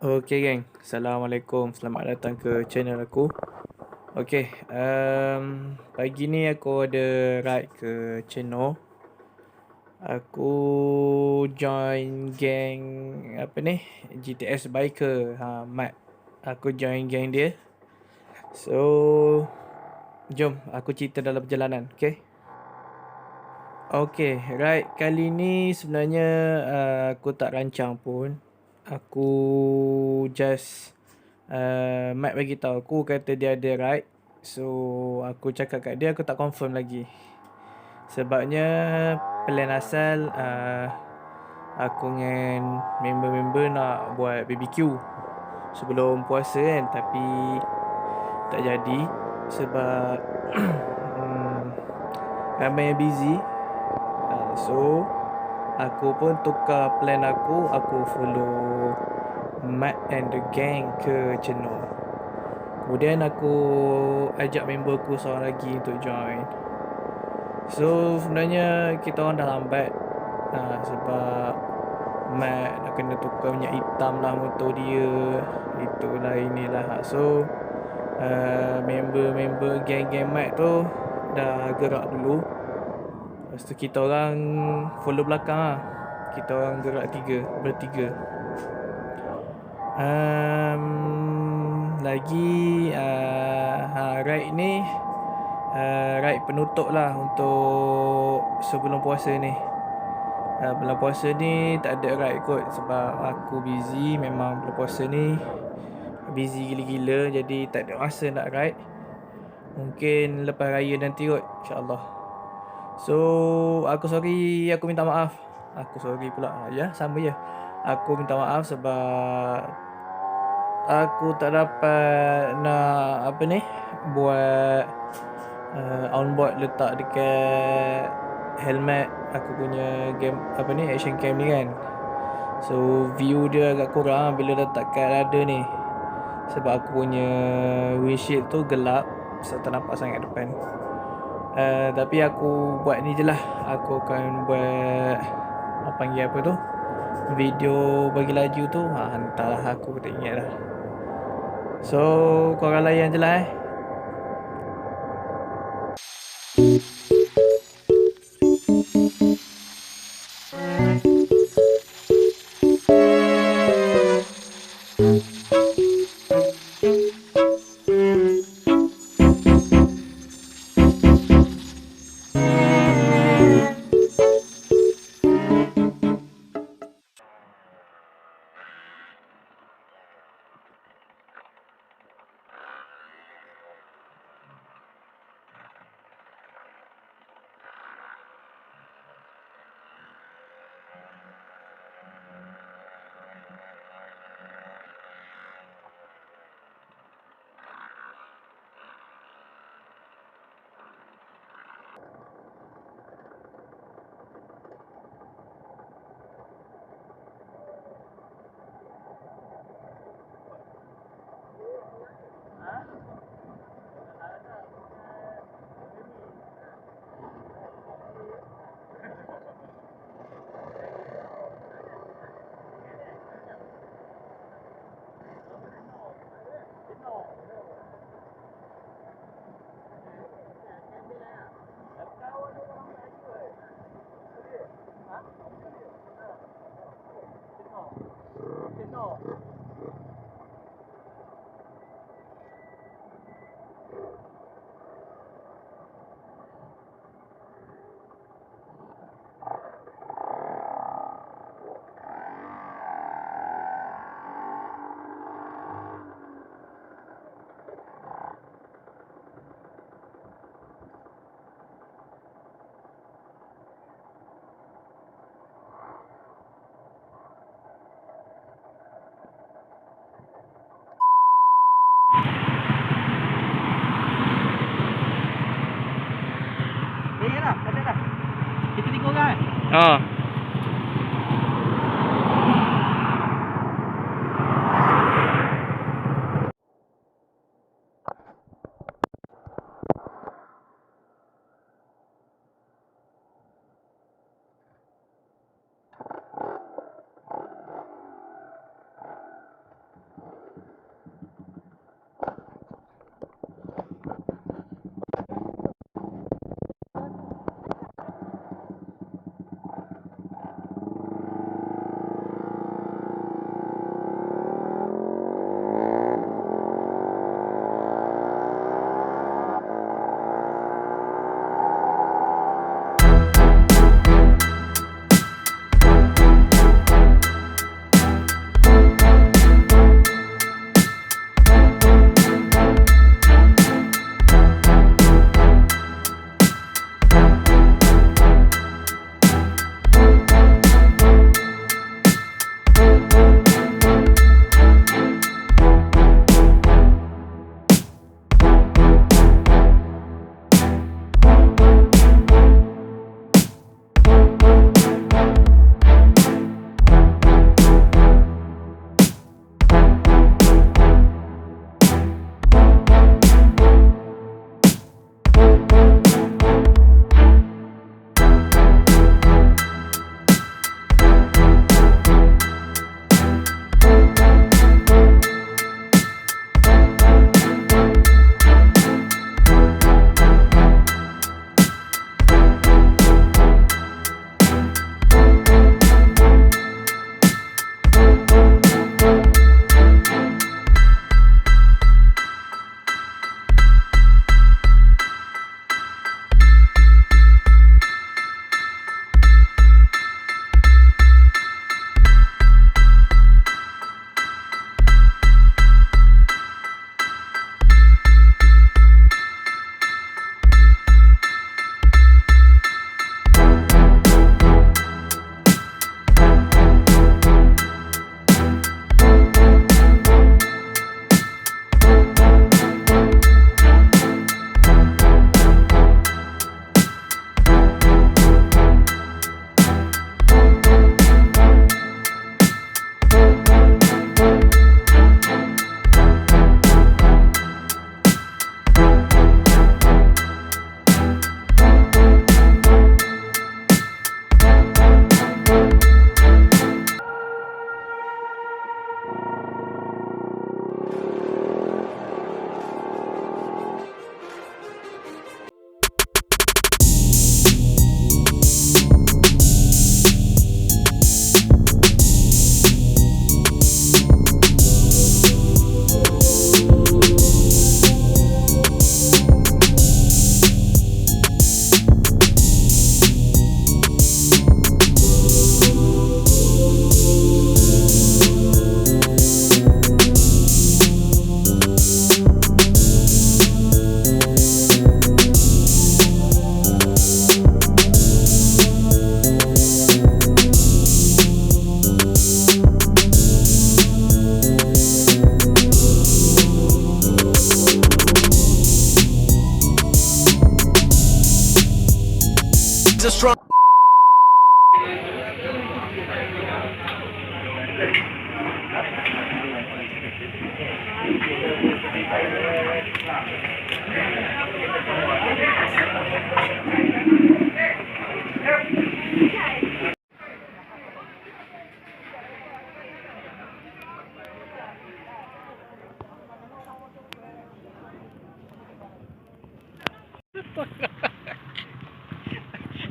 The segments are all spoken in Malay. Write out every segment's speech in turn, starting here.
Okay geng, Assalamualaikum. Selamat datang ke channel aku. Okay, pagi ni aku ada ride ke Chenor. Aku join geng apa ni, GTS Biker, Mat. Aku join geng dia. So, jom aku cerita dalam perjalanan, okay? Okay, ride kali ni sebenarnya aku tak rancang pun. Aku just Mat bagi tahu aku kata dia ada ride. So aku cakap kat dia aku tak confirm lagi. Sebabnya plan asal aku dengan member-member nak buat BBQ sebelum puasa kan, tapi tak jadi sebab ramai yang busy. So aku pun tukar plan aku follow Matt and the gang ke Chenor. Kemudian aku ajak member aku seorang lagi untuk join. So sebenarnya kita orang dah lambat sebab Matt dah kena tukar minyak hitam lah motor dia. Itulah inilah. So member-member geng-geng Matt tu dah gerak dulu. Lepas tu kita orang follow belakang lah. Kita orang gerak bertiga. Lagi ride ni ride penutup lah untuk sebelum puasa ni. Bulan puasa ni tak ada ride kot sebab aku busy. Memang bulan puasa ni busy gila-gila, jadi tak ada masa nak ride. Mungkin lepas raya nanti kot, insyaAllah. So aku sorry, aku minta maaf. Aku sorry pula. Ya, sama je. Aku minta maaf sebab aku tak dapat nak buat onboard letak dekat helmet aku punya game action cam ni kan. So view dia agak kurang bila letak kat dada ni, sebab aku punya windshield tu gelap, so tak nampak sangat depan. Tapi aku buat ni je lah. Aku akan buat panggil apa tu, video bagi laju tu. Hantarlah, aku tak ingat dah. So korang layan je lah Kita 3 orang kan. needs a strong.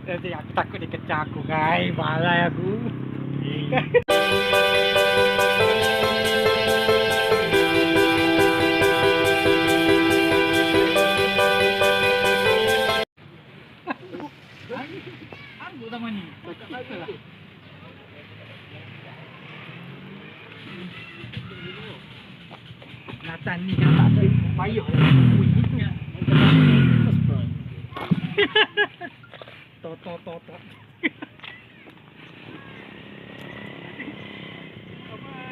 Nanti aku takut dia kecah aku, guys. Balai aku. Aku sama ni. Tak lah. Nathan ni kan tak payah lah. Itu. Tot. Apa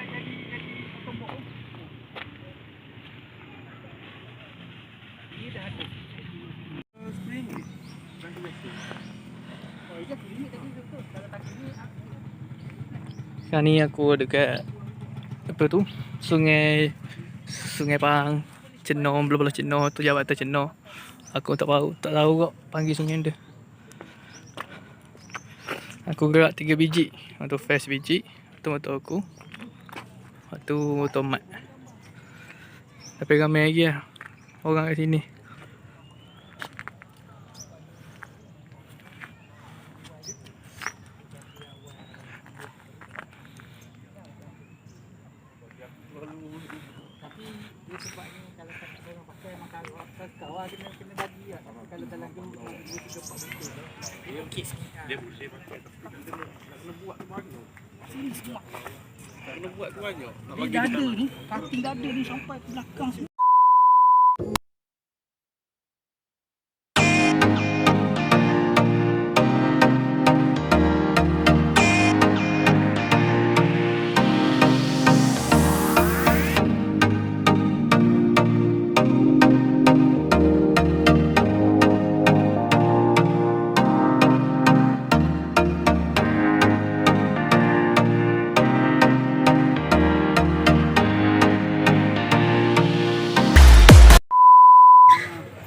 jadi tombok? Ini dah ada. Spring. Oh, iya ini tadi betul. Kalau tak ini Sekarang ni aku dekat apa tu? Sungai Pahang. Chenor, belah-belah Chenor tu, jabatan Chenor. Aku tak tahu kok panggil sungai dia. Aku gerak 3 biji. Motor fast biji, tu motor aku. Tu motor mat. Tapi ramai lagi lah orang kat sini. tapi dia sebabnya kalau tak ada orang pakai maka kau kena bagi lah. Kalau dalam gemuk 2-3 betul. Dia okey sikit. Dia boleh pakai tapi nak buat banyak. Sini semua. Nak buat banyak. Nak bagi dada ni, kating dada ni sampai ke belakang sini.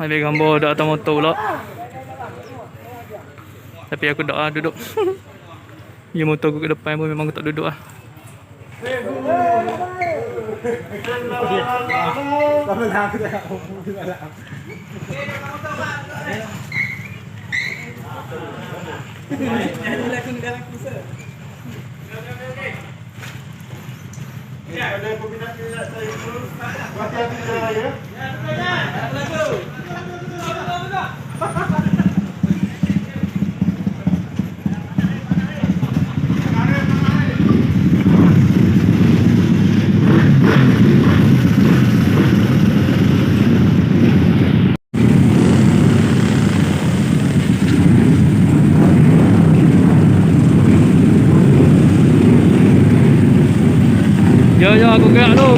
Ambil gambar dak atas motor pula. Tapi aku tak duduk. Ya motor aku ke depan pun memang aku tak duduk lah. Ada kombinasi saya itu. Hati-hati ya. Yo aku gerak tu.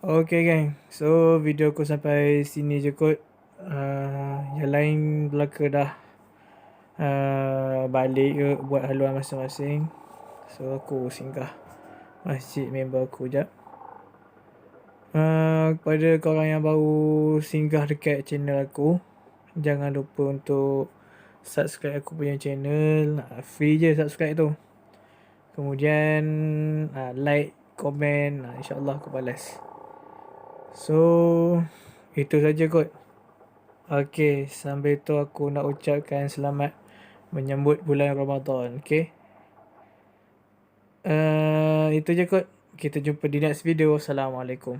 Okay gang, so video aku sampai sini je kot. Yang lain belaka dah balik ke buat haluan masing-masing. So aku singgah masjid member aku jap. Kepada korang yang baru singgah dekat channel aku, jangan lupa untuk subscribe aku punya channel. Free je subscribe tu. Kemudian like, komen, insyaAllah aku balas. So itu saja kot. Okay, sambil tu aku nak ucapkan selamat menyambut bulan Ramadhan. Okay, itu je kot. Kita jumpa di next video. Assalamualaikum.